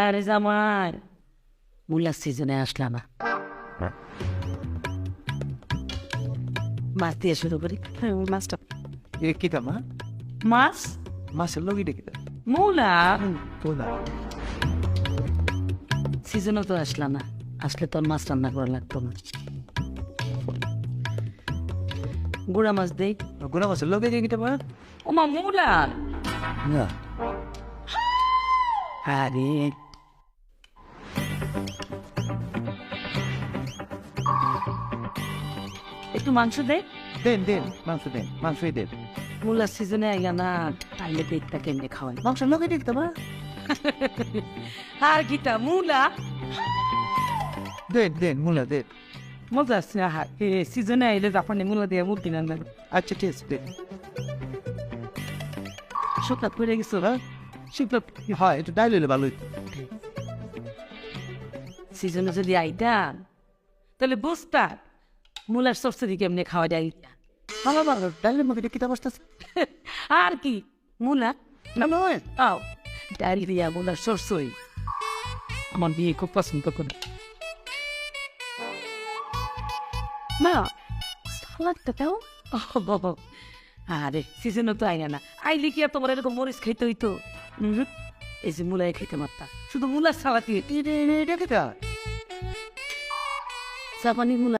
আরে জামাই মূলার সিজনে আসলাম না, মাছ দিয়ে শুরু করি। মাছটা এ কিতা মা মাছ মাছের লগিটা কিতা মূলা তোলা সিজনও তো আসলাম না, আসলে তোর মাছ রান্না করা লাগতো না। গুড়া মাছ দেই। গুনা মাছের লগে কিতা মা ওমা মূলা না আরে একটু মাংস দে। দেন দেন মাংসই দেন মূলার সিজনে আইয়া না, তাইলে পেটটা কেমনে খাওয়াই। মাংসের লগে কিতা মা আর গীতা মূলা দেন মুলা দেন মজা আসছে। সিজনে আইলে জাপানি মূলা দিয়ে মুরগি রান্না করে। আচ্ছা ঠিক আছে দেন শুকনা পড়ে গেছো না? শিখলে হয় একটু ডাইল হইলে ভালো হইতো সিজনে যদি আইতাম তাহলে বুঝতা মূলার সরসরি কেমনে খাওয়া যায়। ভালো ভালো ডাইলের মধ্যে কিতা বসতেছে আর কি মূলা না নয় আও ডাল দিয়া মূলার সরসই আমার বিয়ে খুব পছন্দ করে। মা সালাদটা দাও। বাবা আরে সিজনও তো আইনা না, আইলে কি আর তোমার এরকম মরিচ খাইতে হইতো? এই যে মূলাই খাইতে মারতা, শুধু মূলার সালাদ দিয়ে এটা কিতা জাপানি মূলা